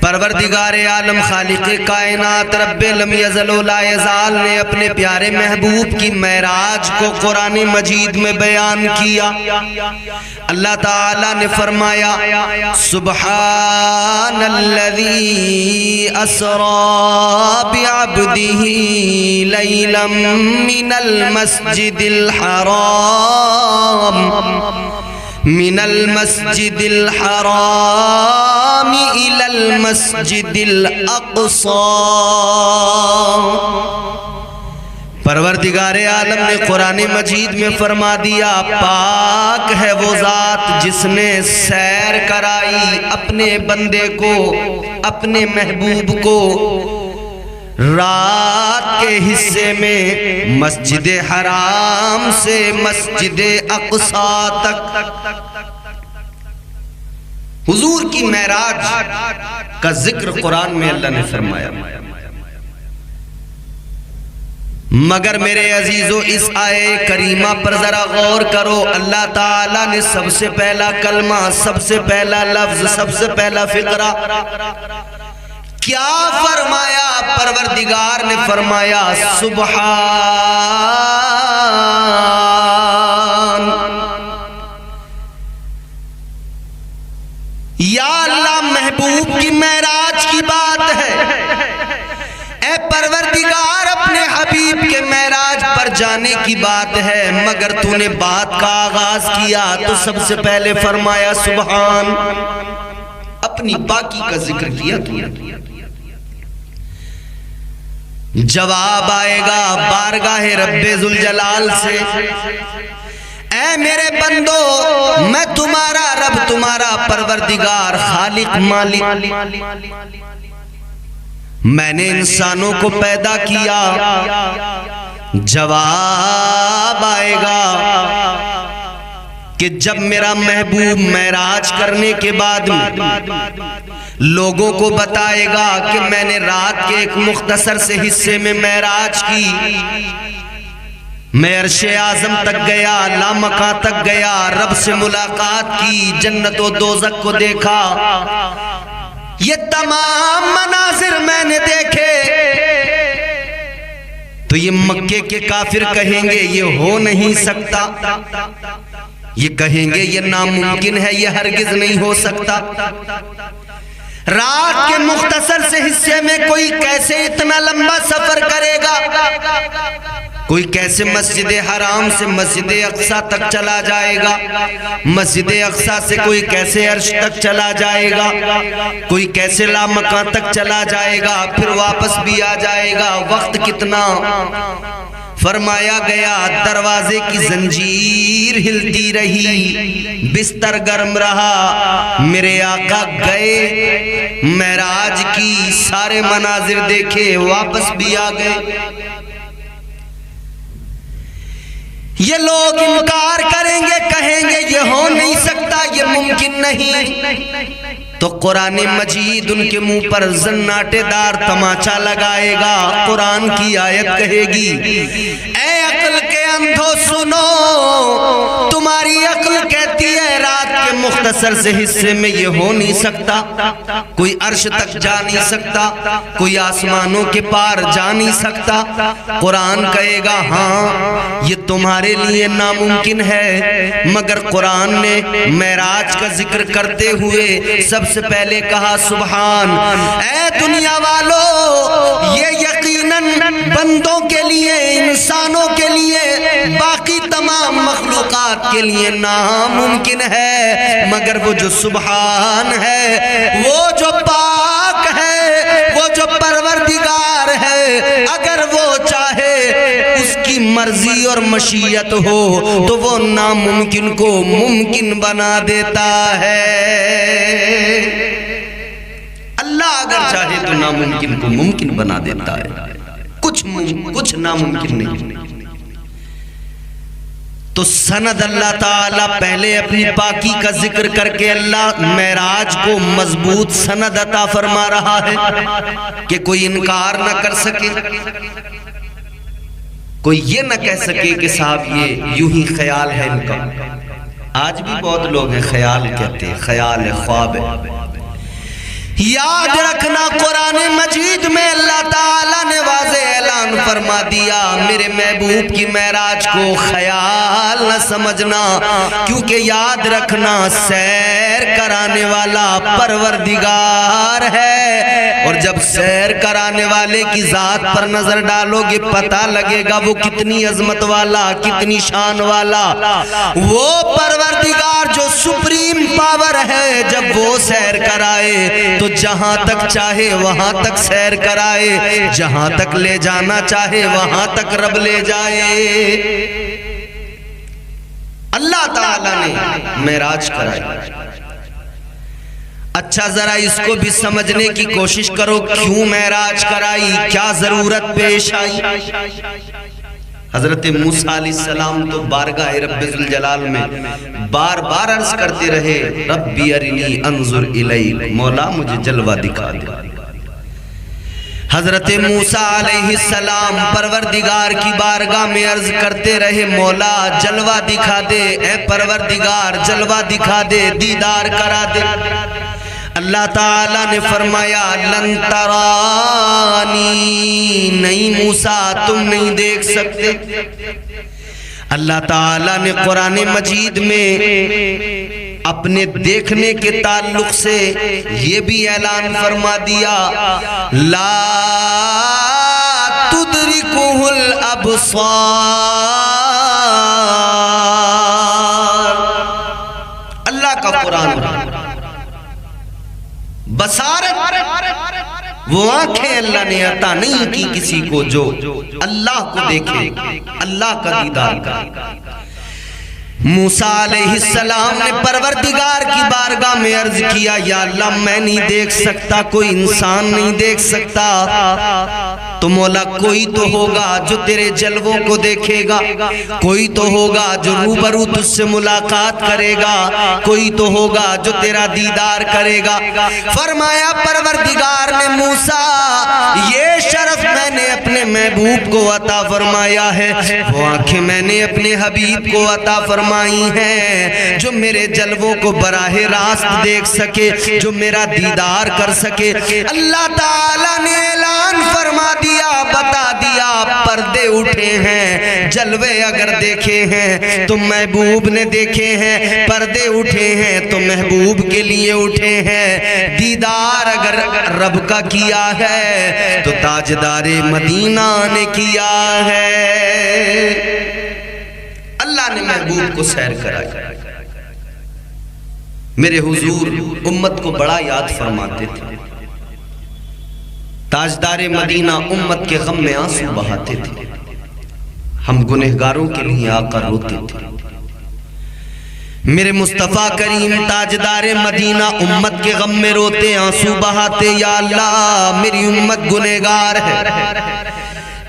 پروردگار عالم خالق کائنات رب لم یزل و لا یزال نے اپنے پیارے محبوب کی معراج کو قرآن مجید میں بیان کیا۔ اللہ تعالیٰ نے فرمایا سبحان الذی اسری بعبدہ لیلا من المسجد الحرام إلى المسجد الأقصى۔ پروردگار عالم نے قرآن مجید میں فرما دیا پاک ہے وہ ذات جس نے سیر کرائی اپنے بندے کو، اپنے محبوب کو رات کے حصے میں مسجد حرام سے مسجد اقصی تک۔ حضور کی معراج کا ذکر قرآن میں اللہ نے فرمایا، مگر میرے عزیزو اس آیے کریمہ پر ذرا غور کرو۔ اللہ تعالیٰ نے سب سے پہلا کلمہ، سب سے پہلا لفظ، سب سے پہلا فقرہ کیا فرمایا؟ پروردگار نے فرمایا سبحان۔ یا اللہ محبوب کی معراج کی بات ہے، اے پروردگار اپنے حبیب کے معراج پر جانے کی بات ہے، مگر تو نے بات کا آغاز کیا تو سب سے پہلے فرمایا سبحان، اپنی پاکی کا ذکر کیا تو نے۔ جواب آئے گا بارگاہ رب ذوالجلال سے، اے میرے بندو میں تمہارا رب، تمہارا پروردگار، خالق، مالک، میں نے انسانوں کو پیدا کیا۔ جواب آئے گا کہ جب میرا محبوب معراج کرنے کے بعد لوگوں کو بتائے گا کہ میں نے رات کے ایک مختصر سے حصے میں معراج کی، میں عرش اعظم تک گیا، لامکاں تک گیا، رب سے ملاقات کی، جنت و دوزخ کو دیکھا، یہ تمام مناظر میں نے دیکھے، تو یہ مکے کے کافر کہیں گے یہ ہو نہیں سکتا، یہ کہیں گے یہ ناممکن ہے، یہ ہرگز نہیں ہو سکتا۔ رات کے مختصر سے حصے میں کوئی کیسے اتنا لمبا سفر کرے گا؟ کوئی کیسے مسجد حرام سے مسجد اقصی تک چلا جائے گا؟ مسجد اقصی سے کوئی کیسے عرش تک چلا جائے گا؟ کوئی کیسے لامکان تک چلا جائے گا؟ پھر واپس بھی آ جائے گا، وقت کتنا؟ فرمایا گیا دروازے کی زنجیر ہلتی رہی، بستر گرم رہا، میرے آقا گئے معراج کی، سارے مناظر دیکھے، واپس بھی آ گئے۔ یہ لوگ انکار کریں گے، کہیں گے یہ ہو نہیں سکتا، یہ ممکن نہیں، تو قرآن مجید ان کے منہ پر زناٹے دار تماچا لگائے گا۔ قرآن کی آیت کہے گی اے عقل کے اندھو سنو، تمہاری عقل کہتی ہے رات کے مختصر سے حصے میں یہ ہو نہیں سکتا، کوئی عرش تک جا نہیں سکتا، کوئی آسمانوں کے پار جا نہیں سکتا۔ قرآن کہے گا ہاں یہ تمہارے لیے ناممکن ہے، مگر قرآن نے معراج کا ذکر کرتے ہوئے سب سے پہلے کہا سبحان۔ اے دنیا والو، یہ یقیناً بندوں کے لیے، انسانوں کے لیے، باقی تمام مخلوقات کے لیے ناممکن ہے، مگر وہ جو سبحان ہے، وہ جو پاک ہے، وہ جو پروردگار ہے، اگر وہ چاہے اس کی مرضی اور مشیت ہو تو وہ ناممکن کو ممکن بنا دیتا ہے۔ اللہ اگر چاہے تو ناممکن کو ممکن بنا دیتا ہے، کچھ ناممکن نہیں۔ تو سند اللہ تعالیٰ پہلے اپنی پاکی کا ذکر کر کے اللہ معراج کو مضبوط سند عطا فرما رہا ہے کہ کوئی انکار نہ کر سکے، کوئی یہ نہ کہہ سکے کہ صاحب یہ یوں ہی خیال ہے ان کا۔ آج بھی بہت لوگ ہیں خیال کہتے ہیں، خیال ہے، خواب ہے۔ یاد رکھنا قرآن مجید میں اللہ تعالیٰ نے واضح اعلان فرما دیا، میرے محبوب کی معراج کو خیال نہ سمجھنا، کیونکہ یاد رکھنا سیر کرانے والا پروردگار ہے، اور جب سیر کرانے والے کی ذات پر نظر ڈالو گے پتہ لگے گا وہ کتنی عظمت والا، کتنی شان والا، وہ پروردگار جو سپریم پاور ہے، جب وہ سیر کرائے تو جہاں تک چاہے وہاں تک سیر کرائے، جہاں تک لے جانا چاہے وہاں تک رب لے جائے۔ اللہ تعالیٰ نے معراج کرائی۔ اچھا ذرا اس کو بھی سمجھنے کی کوشش کرو، کیوں معراج کرائی، کیا ضرورت پیش آئی؟ حضرت موسیٰ علیہ السلام تو بارگاہ رب ذوالجلال میں بار بار عرض کرتے رہے، ربی ارنی انظر الیک، مولا مجھے جلوہ دکھا دے۔ حضرت موسیٰ علیہ السلام پروردگار کی بارگاہ میں عرض کرتے رہے، مولا جلوہ دکھا دے، اے پروردگار جلوہ دکھا دے، دیدار کرا دے۔ اللہ تعالیٰ نے فرمایا لن ترانی، نہیں موسیٰ تم نہیں دیکھ سکتے۔ اللہ تعالیٰ نے قرآن مجید میں اپنے دیکھنے کے تعلق سے یہ بھی اعلان فرما دیا، لا تدرکہ الابصار، اللہ کا قرآن، بصارت وہ آنکھیں اللہ نے عطا نہیں کی کسی کو جو اللہ کو دیکھے، اللہ کا دیدار کرے۔ موسیٰ علیہ السلام نے پروردگار کی بارگاہ میں عرض کیا، یا اللہ میں نہیں دیکھ سکتا، کوئی انسان نہیں دیکھ سکتا، تو مولا کوئی تو ہوگا جو تیرے جلووں کو دیکھے گا، کوئی تو ہوگا جو روبرو تجھ سے ملاقات کرے گا، کوئی تو ہوگا جو تیرا دیدار کرے گا۔ فرمایا پروردگار نے موسیٰ یہ شرف میں نے اپنے محبوب کو عطا فرمایا ہے، وہ آنکھیں میں نے اپنے حبیب کو عطا فرمائی ہیں جو میرے جلووں کو براہ راست دیکھ سکے، جو میرا دیدار کر سکے۔ اللہ تعالیٰ نے اعلان فرما دیا، بتا دیا، پردے اٹھے ہیں، جلوے اگر دیکھے ہیں تو محبوب نے دیکھے ہیں، پردے اٹھے ہیں تو محبوب کے لیے اٹھے ہیں، دیدار اگر رب کا کیا ہے تو تاجدار مدینہ نے کیا ہے۔ اللہ نے محبوب کو سیر کرائی۔ میرے حضور امت کو بڑا یاد فرماتے تھے، تاجدار مدینہ امت کے غم میں آنسو بہاتے تھے، ہم گنہگاروں کے لیے آقا روتے تھے۔ میرے مصطفیٰ کریم تاجدار مدینہ امت کے غم میں روتے، آنسو بہاتے، یا اللہ میری امت گنہگار ہے۔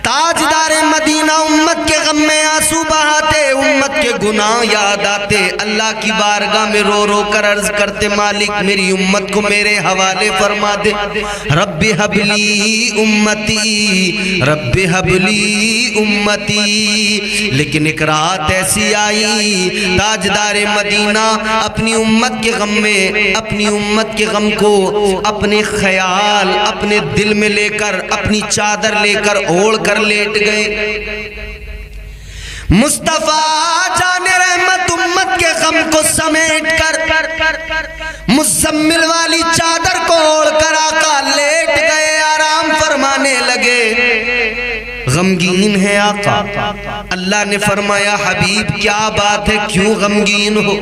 تاجدار مدینہ امت کے غم میں آنسو بہاتے، امت کے گناہ یاد آتے، اللہ کی بارگاہ میں رو رو کر عرض کرتے، مالک میری امت کو میرے حوالے فرما دے، رب حبلی امتی، رب حبلی امتی۔ لیکن ایک رات ایسی آئی، تاجدار مدینہ اپنی امت کے غم میں، اپنی امت کے غم کو اپنے خیال، اپنے دل میں لے کر، اپنی چادر لے کر اوڑھ کر لیٹ گئے۔ مصطفیٰ جان رحمت امت کے غم کو سمیٹ کر مزمل والی چادر کو اوڑھ کر آقا لیٹ گئے، آرام فرمانے لگے۔ غمگین ہے آقا۔ اللہ نے فرمایا حبیب کیا بات ہے، کیوں غمگین ہو؟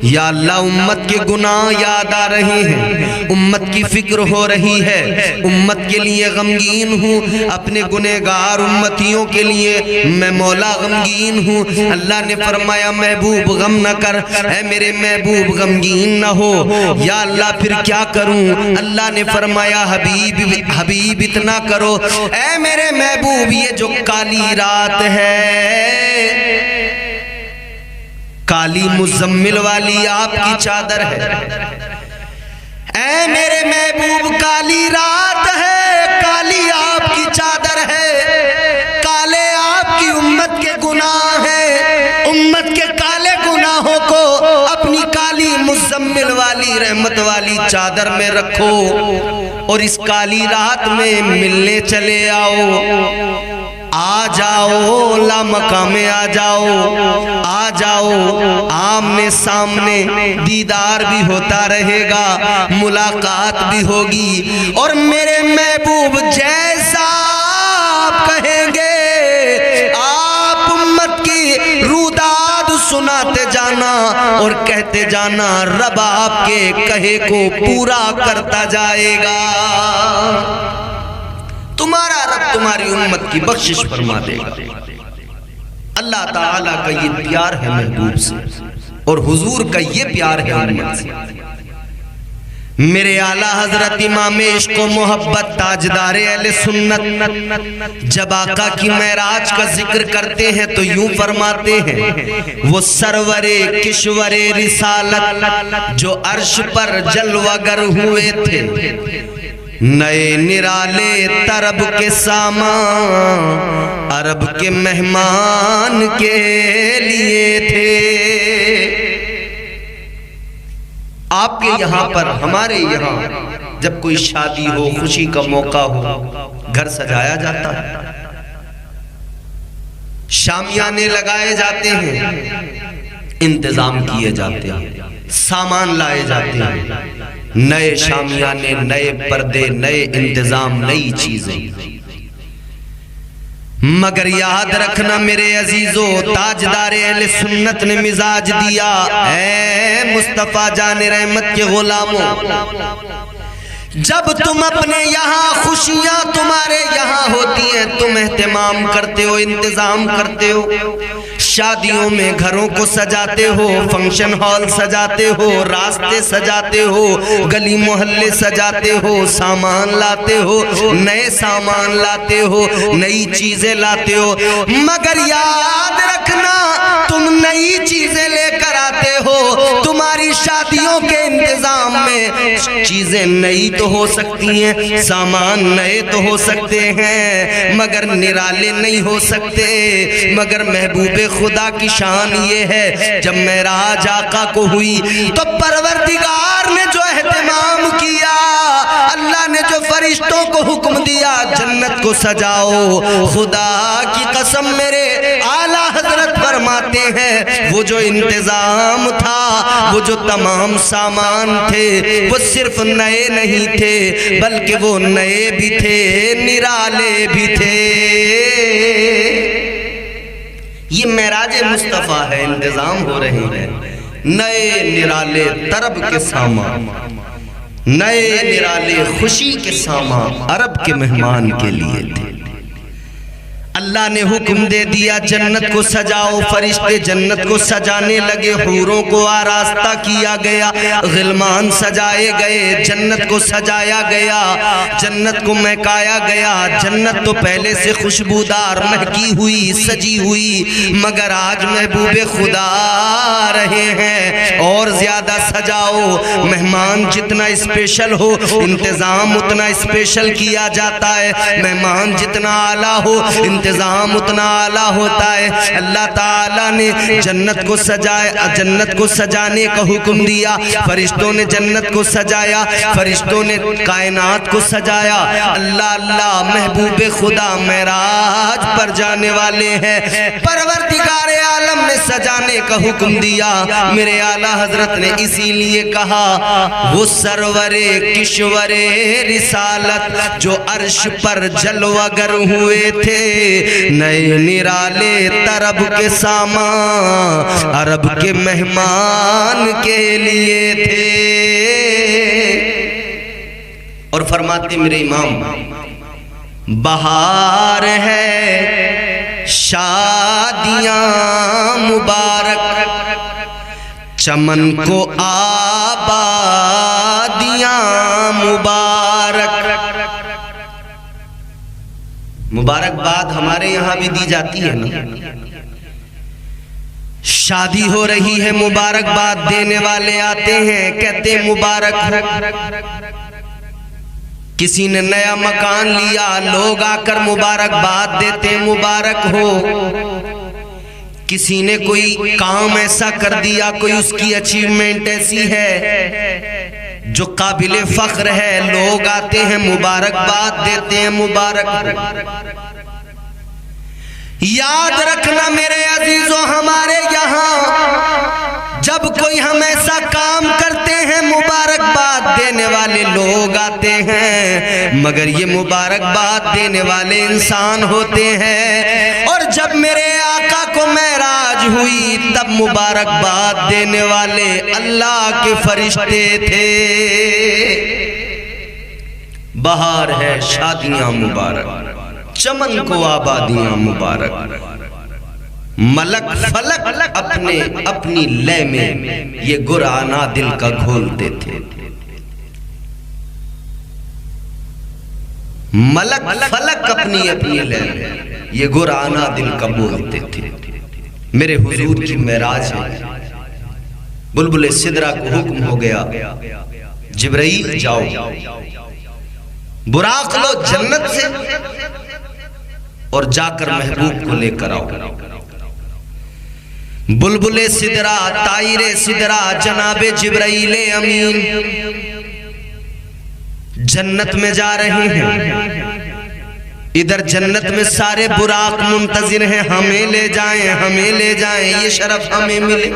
یا اللہ امت کے گناہ یاد آ رہے ہیں، امت کی فکر ہو رہی ہے، امت کے لیے غمگین ہوں، اپنے گنہگار امتیوں کے لیے میں مولا غمگین ہوں۔ اللہ نے فرمایا محبوب غم نہ کر، اے میرے محبوب غمگین نہ ہو۔ یا اللہ پھر کیا کروں؟ اللہ نے فرمایا حبیب اتنا کرو، اے میرے محبوب یہ جو کالی رات ہے، کالی مزمل والی آپ کی چادر ہے، اے میرے محبوب کالی رات ہے، کالی آپ کی چادر ہے، کالے آپ کی امت کے گناہ ہیں، امت کے کالے گناہوں کو اپنی کالی مزمل والی رحمت والی چادر میں رکھو اور اس کالی رات میں ملنے چلے آ جاؤ لامقام آ جاؤ آمنے سامنے دیدار بھی ہوتا رہے گا، ملاقات بھی ہوگی، اور میرے محبوب جیسا آپ کہیں گے آپ امت کی روداد سناتے جانا اور کہتے جانا، رب آپ کے کہے کو پورا کرتا جائے گا، تمہارا رب تمہاری امت کی بخشش فرما دے گا۔ اللہ تعالیٰ کا یہ پیار ہے محبوب سے، اور حضور کا یہ پیار ہے امت سے۔ میرے اعلیٰ حضرت امام عشق و محبت تاجدار اہل سنت جب آقا کی معراج کا ذکر کرتے ہیں تو یوں فرماتے ہیں، وہ سرور کشور رسالت جو عرش پر جلوہ گر ہوئے تھے، نئے نرالے طرب کے سامان عرب کے مہمان کے لیے تھے۔ آپ کے یہاں پر، ہمارے یہاں جب کوئی شادی ہو، خوشی کا موقع ہو، گھر سجایا جاتا ہے، شامیانے لگائے جاتے ہیں، انتظام کیے جاتے ہیں، سامان لائے جاتے ہیں، نئے شامیانے، نئے پردے، نئے انتظام، نئی چیزیں۔ مگر یاد رکھنا میرے عزیزو، تاجدار اہل سنت نے مزاج دیا، اے مصطفیٰ جان رحمت کے غلاموں، جب تم اپنے یہاں خوشیاں تمہارے یہاں ہوتی ہیں، تم اہتمام کرتے ہو، انتظام کرتے ہو، شادیوں میں گھروں کو سجاتے ہو، فنکشن ہال سجاتے ہو، راستے سجاتے ہو، گلی محلے سجاتے ہو، سامان لاتے ہو، نئے سامان لاتے ہو، نئی چیزیں لاتے ہو، مگر یاد رکھنا تم نئی چیزیں لے کر آتے ہو، تمہاری شادیوں کے انتظام میں چیزیں نئی تو ہو سکتی ہیں، سامان نئے تو ہو سکتے ہیں، مگر نرالے نہیں ہو سکتے۔ مگر محبوب خدا کی شان یہ ہے، جب معراج آقا کو ہوئی تو پروردگار نے جو اہتمام کیا، اللہ نے جو فرشتوں کو حکم دیا جنت کو سجاؤ، خدا کی قسم میرے اعلیٰ حضرت فرماتے ہیں، وہ جو انتظام تھا، وہ جو تمام سامان تھے، وہ صرف نئے نہیں تھے بلکہ وہ نئے بھی تھے، نرالے بھی تھے۔ یہ معراج مصطفیٰ ہے، انتظام ہو رہے ہیں، نئے نرالے طرب کے سامان، نئے نرالے خوشی کے سامان عرب کے مہمان کے لیے تھے۔ اللہ نے حکم دے دیا جنت کو سجاؤ، فرشتے جنت کو سجانے لگے، حوروں کو آراستہ کیا گیا، غلمان سجائے گئے، جنت کو سجایا گیا، جنت کو مہکایا گیا۔ جنت تو پہلے سے خوشبودار، مہکی ہوئی، سجی ہوئی، مگر آج محبوب خدا آ رہے ہیں، اور زیادہ سجاؤ، مہمان جتنا اسپیشل ہو انتظام اتنا اسپیشل کیا جاتا ہے، مہمان جتنا اعلیٰ ہو انتظام اتنا اعلیٰ ہوتا ہے۔ اللہ تعالیٰ نے جنت کو سجایا، جنت کو سجانے کا حکم دیا، فرشتوں نے جنت کو سجایا، فرشتوں نے کائنات کو سجایا۔ اللہ اللہ، محبوب خدا معراج پر جانے والے ہیں، پروردگار عالم نے سجانے کا حکم دیا۔ میرے اعلیٰ حضرت نے اسی لیے کہا، وہ سرور کشور رسالت جو عرش پر جلوہ گر ہوئے تھے، نئے نرالے طرب کے سامان عرب کے مہمان کے لیے تھے۔ اور فرماتے میرے امام، بہار ہے شادیاں مبارک، چمن کو آبادیاں مبارک۔ مبارکباد ہمارے یہاں بھی دی جاتی ہے نا، شادی ہو رہی ہے، مبارکباد دینے والے آتے ہیں، کہتے مبارک ہو۔ کسی نے نیا مکان لیا، لوگ آ کر مبارکباد دیتے، مبارک ہو۔ کسی نے کوئی کام ایسا کر دیا، کوئی اس کی اچیومنٹ ایسی ہے، جو قابل فخر ہے، لوگ آتے ہیں مبارکباد دیتے ہیں، مبارک ہو۔ یاد رکھنا میرے عزیزوں، ہمارے یہاں جب کوئی ہم ایسا کام کرتے ہیں مبارکباد دینے والے لوگ آتے ہیں، مگر یہ مبارکباد دینے والے انسان ہوتے ہیں۔ اور جب میرے آقا کو معراج ہوئی تب مبارکباد دینے والے اللہ کے فرشتے تھے۔ بہار ہے شادیاں مبارک، چمن کو آبادیاں مبارک، ملک فلک اپنی لے میں یہ گرانا دل کا گھولتے تھے۔ ملک فلک اپنی لے میں یہ گرانا دل کا بولتے تھے۔ میرے حضور کی معراج ہے، بلبل سدرہ کو حکم ہو گیا، جبرائیل جاؤ براق لو جنت سے اور جا کر محبوب کو لے کر آؤ۔ بلبل سدرہ، طائر سدرہ، جناب جبرائیل امین جنت میں جا رہے ہیں۔ ادھر جنت میں سارے براق منتظر ہیں، ہمیں لے جائیں، ہمیں لے جائیں، یہ شرف ہمیں ملے۔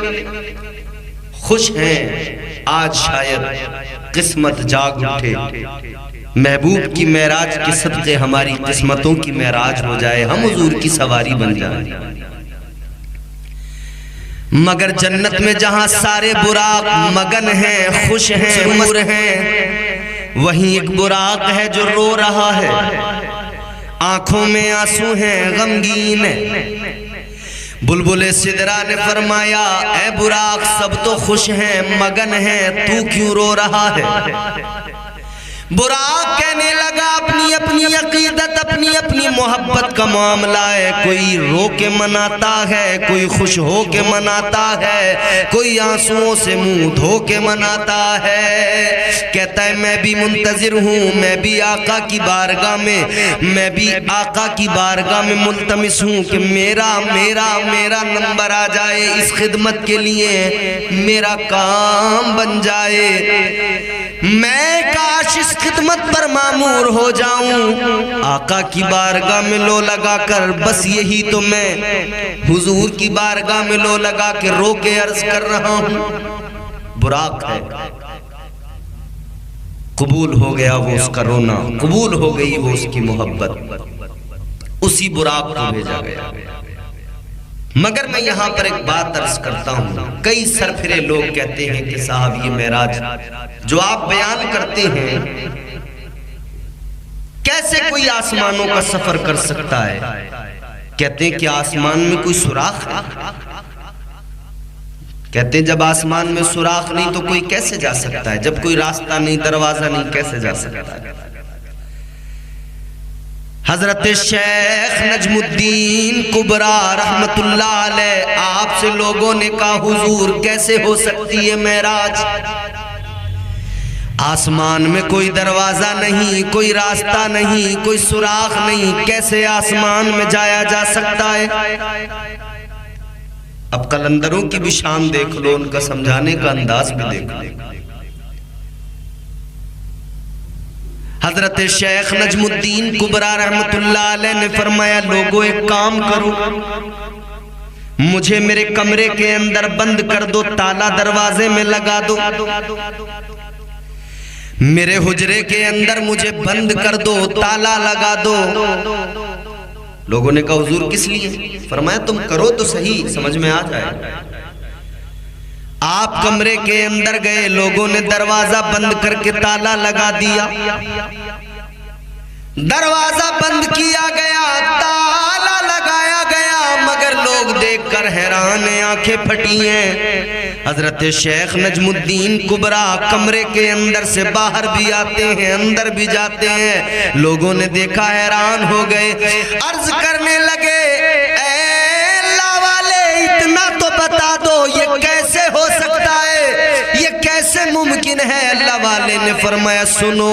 خوش ہیں آج شاید قسمت جاگ اٹھے، محبوب کی معراج کے صدقے ہماری قسمتوں کی معراج ہو جائے، ہم حضور کی سواری بن جائیں۔ مگر جنت میں جہاں سارے براق مگن ہیں، خوش ہیں، مسرور ہیں، وہیں ایک براق ہے جو رو رہا ہے، آنکھوں میں آنسو ہیں، غمگین ہے۔ بلبل سدرہ نے فرمایا، اے براق سب تو خوش ہیں، مگن ہیں، تو کیوں رو رہا ہے؟ براق کہنے لگا، اپنی عقیدت، اپنی محبت کا معاملہ ہے، کوئی رو کے مناتا ہے، کوئی خوش ہو کے مناتا ہے، کوئی آنسوؤں سے منہ دھو کے مناتا ہے۔ کہتا ہے میں بھی منتظر ہوں، میں بھی آقا کی بارگاہ میں ملتمس ہوں کہ میرا نمبر آ جائے، اس خدمت کے لیے میرا کام بن جائے، میں کاش اس خدمت پر مامور ہو جاؤں، آقا کی بارگاہ میں لو لگا کر، بس یہی تو میں حضور کی بارگاہ میں لو لگا کے رو کے عرض کر رہا ہوں۔ براق ہے، قبول ہو گیا وہ اس کا رونا، قبول ہو گئی وہ اس کی محبت، اسی براق کو بھیجا گیا۔ مگر میں یہاں پر ایک بات عرض کرتا ہوں، کئی سرفرے لوگ کہتے ہیں کہ صاحب یہ معراج جو آپ بیان کرتے ہیں، کیسے کوئی آسمانوں کا سفر کر سکتا ہے؟ کہتے ہیں کہ آسمان میں کوئی سوراخ ہے؟ کہتے ہیں جب آسمان میں سوراخ نہیں تو کوئی کیسے جا سکتا ہے؟ جب کوئی راستہ نہیں، دروازہ نہیں، کیسے جا سکتا ہے؟ حضرت شیخ نجم الدین کبرا رحمت اللہ علیہ آپ سے لوگوں نے کہا حضور کیسے ہو سکتی ہے معراج؟ آسمان میں کوئی دروازہ نہیں، کوئی راستہ نہیں، کوئی سوراخ نہیں، کیسے آسمان میں جایا جا سکتا ہے؟ اب قلندروں کی بھی شان دیکھ لو، ان کا سمجھانے کا انداز بھی دیکھ لو۔ حضرت شیخ نجم الدین کبرا رحمت اللہ علیہ نے فرمایا لوگوں ایک کام کرو، مجھے میرے کمرے کے اندر بند کر دو، تالا دروازے میں لگا دو، میرے حجرے کے اندر مجھے بند کر دو، تالا لگا دو۔ لوگوں نے کہا حضور کس لیے؟ فرمایا تم کرو تو صحیح، سمجھ میں آ جائے۔ آپ کمرے کے اندر گئے، لوگوں نے دروازہ بند کر کے تالا لگا دیا، دروازہ بند کیا گیا، تالا لگایا گیا، مگر لوگ دیکھ کر حیران ہیں، آنکھیں پھٹی ہیں۔ حضرت شیخ نجم الدین کبرا کمرے کے اندر سے باہر بھی آتے ہیں، اندر بھی جاتے ہیں، لوگوں نے دیکھا حیران ہو گئے، عرض کرنے لگے اے اللہ والے اتنا تو بتا دو یہ کیسے ہو سکتا ہے، یہ کیسے ممکن ہے؟ اللہ والے نے فرمایا سنو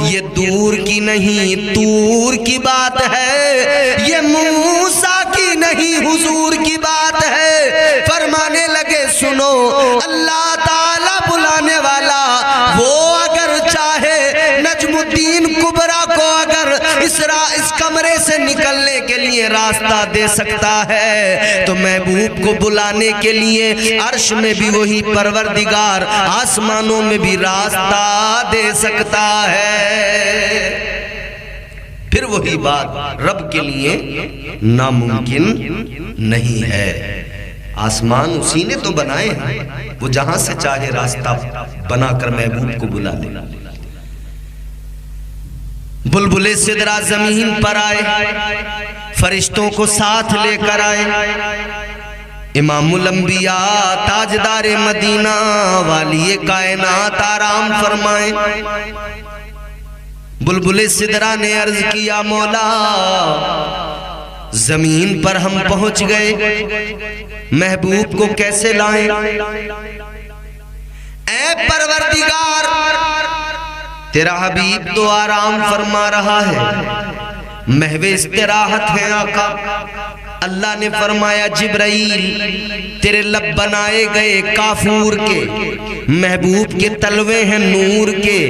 یہ دور کی نہیں طور کی بات ہے، یہ موسیٰ کی نہیں حضور کی بات ہے۔ فرمانے لگے سنو اللہ تعالیٰ بلانے والا وہ اس کمرے سے نکلنے کے لیے راستہ دے سکتا ہے تو محبوب کو بلانے کے لیے عرش میں بھی وہی پروردگار آسمانوں میں بھی راستہ دے سکتا ہے۔ پھر وہی بات رب کے لیے ناممکن نہیں ہے۔ آسمان اسی نے تو بنائے ہیں، وہ جہاں سے چاہے راستہ بنا کر محبوب کو بلا لے۔ بلبل سدرہ زمین پر آئے، فرشتوں کو ساتھ لے کر آئے، امام الانبیاء تاجدار مدینہ والی کائنات آرام فرمائے۔ بلبل سدرہ نے عرض کیا مولا زمین پر ہم پہنچ گئے، محبوب کو کیسے لائیں؟ اے پروردگار تیرا حبیب تو آرام فرما رہا ہے، محو استراحت ہے آقا۔ اللہ نے فرمایا جبرائیل تیرے لب بنائے گئے کافور کے، محبوب کے تلوے ہیں نور کے،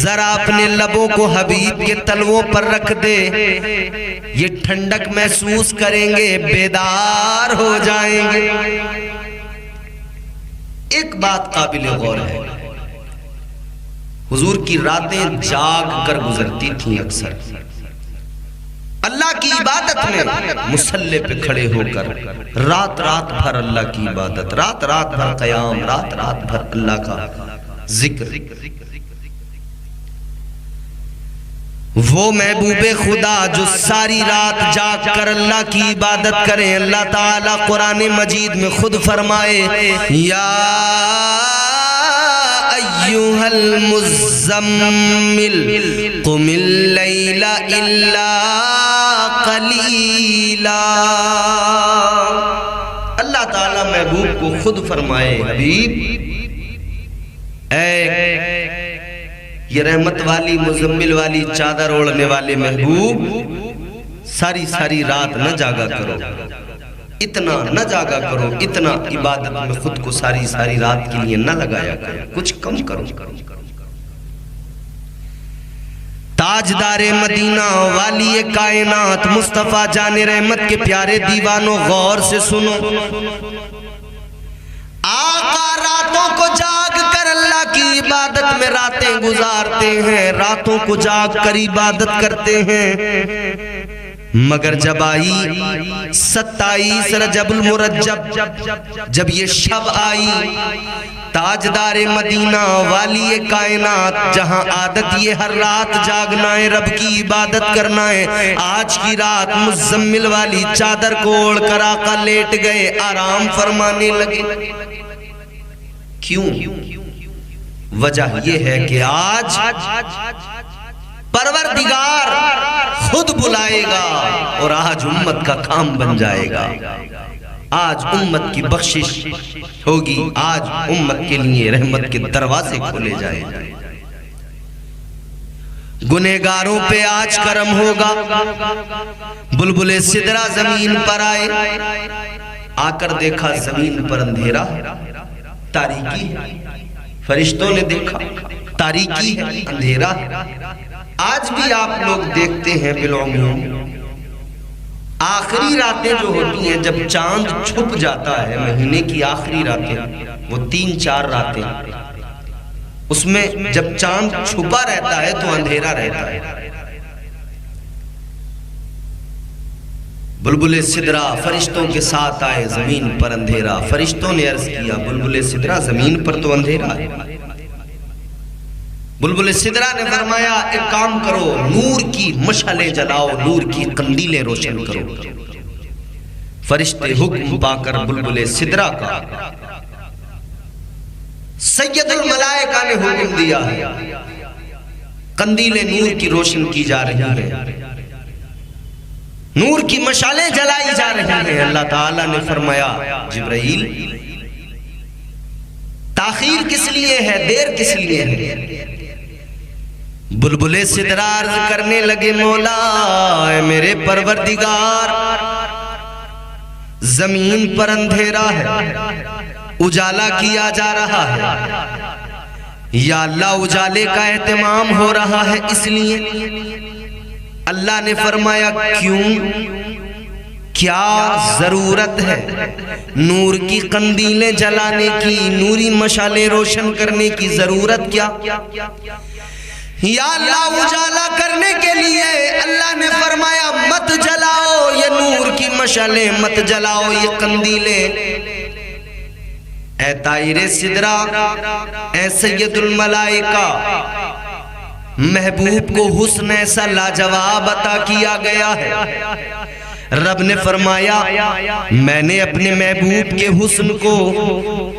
ذرا اپنے لبوں کو حبیب کے تلووں پر رکھ دے، یہ ٹھنڈک محسوس کریں گے، بیدار ہو جائیں گے۔ ایک بات قابل غور ہے، حضور کی راتیں جاگ کر گزرتی تھیں، اکثر اللہ کی عبادت میں مصلی پہ کھڑے ہو کر رات رات بھر اللہ کی عبادت، رات رات بھر قیام، رات رات بھر اللہ کا ذکر۔ وہ محبوب خدا جو ساری رات جاگ کر اللہ کی عبادت کریں، اللہ تعالیٰ قرآن مجید میں خود فرمائے یا ایھا المزمل قم اللیل الا قلیلا۔ اللہ تعالیٰ محبوب کو خود فرمائے حبیب اے یہ رحمت والی مزمل والی چادر اوڑھنے والے محبوب ساری ساری رات نہ جاگا کرو، اتنا نہ جاگا کرو، اتنا عبادت میں خود کو ساری ساری رات کے لیے نہ لگایا کرو، کچھ کم کرو۔ تاجدار مدینہ والی کائنات مصطفیٰ جان رحمت کے پیارے دیوانوں غور سے سنو، آقا راتوں کو جاگ کر اللہ کی عبادت میں راتیں گزارتے ہیں، راتوں کو جاگ کر عبادت کرتے ہیں، مگر جب آئی 27 رجب المرجب، جب یہ شب آئی، تاجدار مدینہ والی کائنات جہاں عادت یہ ہر رات جاگنا ہے، رب کی عبادت کرنا ہے، آج کی رات مزمل والی چادر کو اوڑھ کر آقا لیٹ گئے، آرام فرمانے لگے۔ کیوں؟ وجہ یہ ہے کہ آج پروردگار خود بلائے گا اور آج امت کا کام بن جائے گا، آج امت کی بخشش ہوگی، آج امت کے لیے رحمت کے دروازے کھولے جائیں گے، گنہگاروں پہ آج کرم ہوگا۔ بلبل سدرہ زمین پر آئے، آ کر دیکھا زمین پر اندھیرا، تاریکی ہے، فرشتوں نے دیکھا تاریکی ہے، اندھیرا ہے۔ آج بھی آپ لوگ دیکھتے ہیں بالعموم آخری راتیں جو ہوتی ہیں جب چاند چھپ جاتا ہے، مہینے کی آخری راتیں وہ 3-4 راتیں، اس میں جب چاند چھپا رہتا ہے تو اندھیرا رہتا ہے۔ بلبل سدرہ فرشتوں کے ساتھ آئے، زمین پر اندھیرا، فرشتوں نے عرض کیا بلبل سدرہ زمین پر تو اندھیرا ہے۔ بلبل سدرہ نے فرمایا ایک کام کرو، نور کی مشعلیں جلاؤ، نور کی قندیلیں روشن کرو۔ فرشتے حکم پا کر بلبل سدرہ کا سید الملائکہ نے حکم دیا ہے، قندیلیں نور کی روشن کی جا رہی ہیں، نور کی مشعلیں جلائی جا رہی ہیں۔ اللہ تعالیٰ نے فرمایا جبرائیل تاخیر کس لیے ہے، دیر کس لیے ہے؟ بلبل سدرہ عرض کرنے لگے مولا اے میرے پروردگار، زمین پر اندھیرا ہے، اجالا کیا جا رہا ہے، یا اللہ اجالے کا اہتمام ہو رہا ہے، اس لیے اللہ نے فرمایا کیوں؟ کیا ضرورت ہے نور کی قندیلیں جلانے کی، نوری مشالیں روشن کرنے کی ضرورت کیا؟ یا اللہ اجالا کرنے کے لیے اللہ نے فرمایا مت جلاؤ یہ نور کی مشالیں، مت جلاؤ یہ قندیلیں۔ اے طائر سدرہ، اے سید الملائکہ، محبوب کو حسن ایسا لاجواب عطا کیا گیا ہے۔ رب نے فرمایا میں نے اپنے محبوب کے حسن کو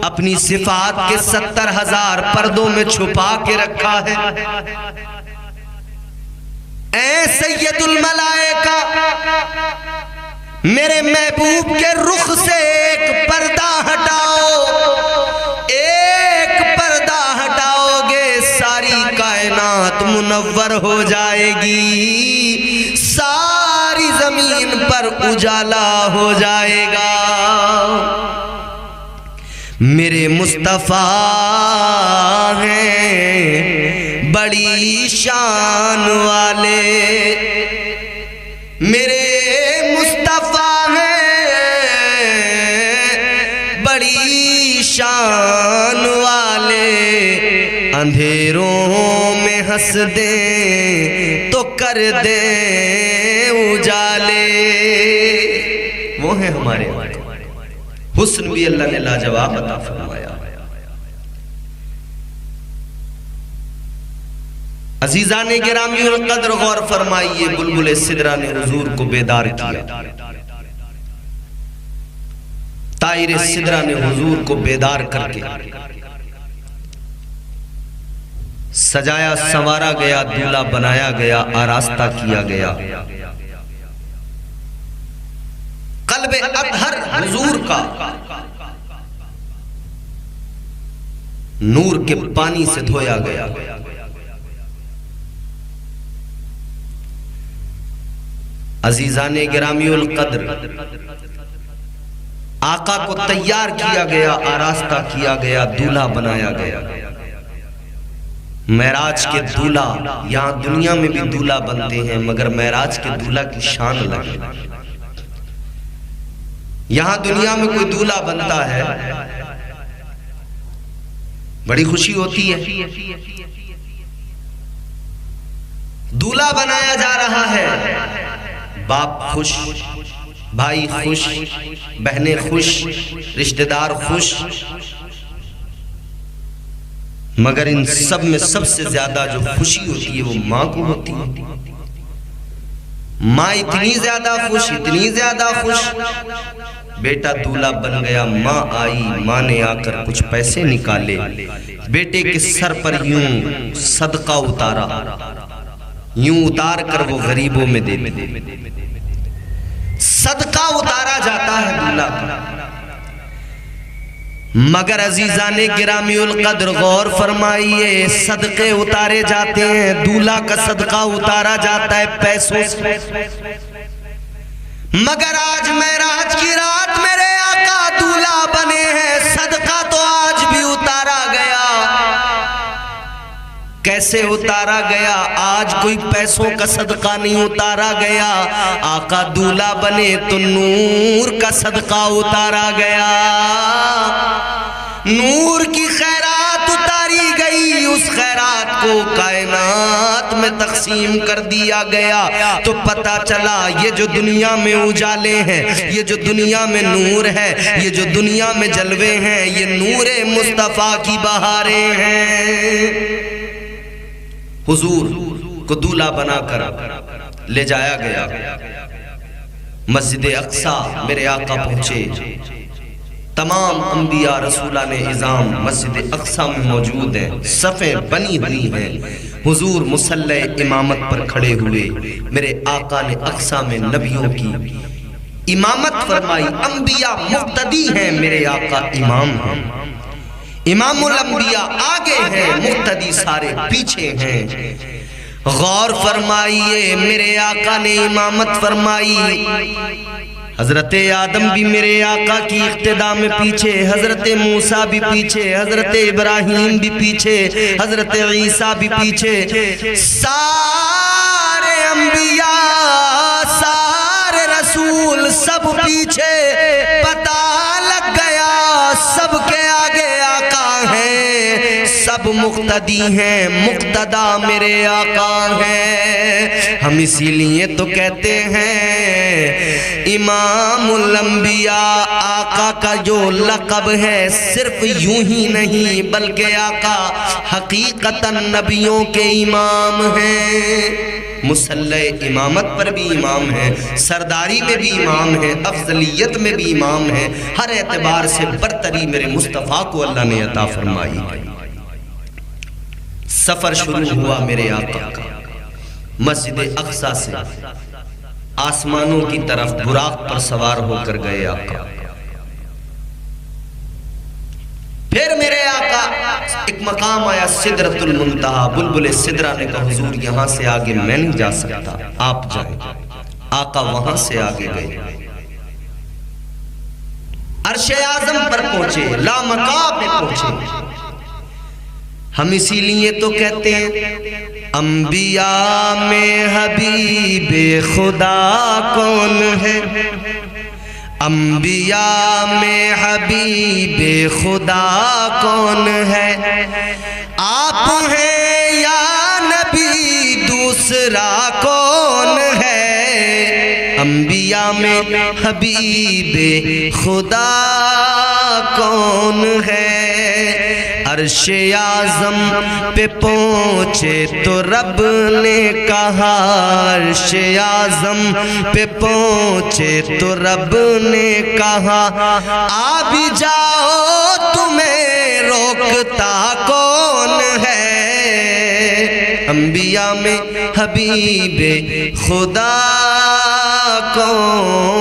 اپنی صفات کے 70,000 پردوں میں چھپا کے رکھا ہے۔ اے سید الملائکہ، میرے محبوب کے رخ سے ایک پردہ ہٹاؤ، ایک پردہ ہٹاؤ گے ساری کائنات منور ہو جائے گی، ساری زمین پر اجالا ہو جائے گا۔ میرے مصطفیٰ ہیں بڑی شان والے، میرے مصطفیٰ ہیں بڑی شان والے، اندھیروں میں ہنس دیں تو کر دیں اجالے۔ وہ ہیں ہمارے حسن بھی اللہ نے لاجواب عطا فرمایا۔ عزیزان گرامی القدر غور فرمائیے، بلبل سدرہ نے حضور کو بیدار کیا، طائر سدرہ نے حضور کو بیدار کر کے سجایا سنوارا گیا، دولہا بنایا گیا، آراستہ کیا گیا۔ قلب اطہر حضور کا نور کے پانی سے دھویا گیا۔ عزیزان گرامی القدر، آقا کو تیار کیا گیا، آراستہ کیا گیا، دولہا بنایا گیا۔ معراج کے دولہا، یہاں دنیا میں بھی دولہا بنتے ہیں مگر معراج کے دولہا کی شان لگے۔ یہاں دنیا میں کوئی دولہا بنتا ہے بڑی خوشی ہوتی ہے، دولہا بنایا جا رہا ہے، باپ خوش، بھائی خوش، بہنیں خوش، رشتہ دار خوش، مگر ان سب میں سب سے زیادہ جو خوشی ہوتی ہے وہ ماں کو ہوتی ہے۔ ماں اتنی زیادہ خوش، اتنی زیادہ خوش، بیٹا دولہا بن گیا، ماں آئی، ماں نے آ کر کچھ پیسے نکالے، بیٹے کے سر پر یوں صدقہ اتارا، یوں اتار کر وہ غریبوں میں دے دے، صدقہ اتارا جاتا ہے دولہا کا۔ مگر عزیزان گرامی القدر غور فرمائیے، صدقے اتارے جاتے ہیں، دولہا کا صدقہ اتارا جاتا ہے پیسوں سے، مگر آج معراج کی رات میرے آقا دولہا بنے ہیں، صدقہ تو آج بھی اتارا گیا۔ کیسے اتارا گیا؟ آج کوئی پیسوں کا صدقہ نہیں اتارا گیا، آقا دولہا بنے تو نور کا صدقہ اتارا گیا، نور کی خیرات اتاری گئی، اس خیرات کو کائنات میں تقسیم کر دیا گیا۔ تو پتہ چلا یہ جو دنیا میں اجالے ہیں، یہ جو دنیا میں نور ہے، یہ جو دنیا میں جلوے ہیں، یہ نور مصطفیٰ کی بہاریں ہیں۔ حضور کو دولہا بنا کر لے جایا گیا، مسجد اقصیٰ میرے آقا پہنچے، تمام انبیاء رسولان اعظام مسجد اقصیٰ میں موجود ہیں، صفیں بنی ہوئی ہیں، حضور مصلی امامت پر کھڑے ہوئے، میرے آقا نے اقصیٰ میں نبیوں کی امامت فرمائی، انبیاء مقتدی ہیں، میرے آقا امام ہیں، امام الانبیاء آگے ہیں، مقتدی سارے پیچھے ہیں۔ غور فرمائیے، میرے آقا نے امامت فرمائی، حضرت آدم بھی میرے آقا کی اقتداء میں پیچھے، حضرت موسیٰ بھی پیچھے، حضرت ابراہیم بھی پیچھے، حضرت عیسیٰ بھی پیچھے، سارے انبیاء مقتدی ہیں، مقتدا میرے آقا ہیں۔ ہم اسی لیے تو کہتے ہیں امام الانبیاء، آقا کا جو لقب ہے صرف یوں ہی نہیں بلکہ آقا حقیقتاً نبیوں کے امام ہیں۔ مصلح امامت پر بھی امام ہیں، سرداری میں بھی امام ہیں، افضلیت میں بھی امام ہیں، ہر اعتبار سے برتری میرے مصطفیٰ کو اللہ نے عطا فرمائی۔ سفر شروع ہوا میرے آقا کا مسجد اقصیٰ سے، آسمانوں کی طرف براق پر سوار ہو کر گئے آقا۔ پھر میرے آقا ایک مقام آیا سدرۃ المنتہا، بلبل سدرہ نے کہا حضور یہاں سے آگے میں نہیں جا سکتا، آپ جائیں۔ آقا وہاں سے آگے گئے، عرش اعظم پر پہنچے، لامکاں پہ پہنچے۔ ہم اسی لیے تو کہتے ہیں انبیاء میں حبیب خدا کون ہے، انبیاء میں حبیب خدا کون ہے، آپ ہیں یا نبی دوسرا کون ہے، انبیاء میں حبیب خدا کون ہے۔ عرش اعظم پہ پہنچے تو رب نے کہا، عرش اعظم پہ پہنچے تو رب نے کہا آ بھی جاؤ تمہیں روکتا کون ہے، انبیاء میں حبیب خدا کون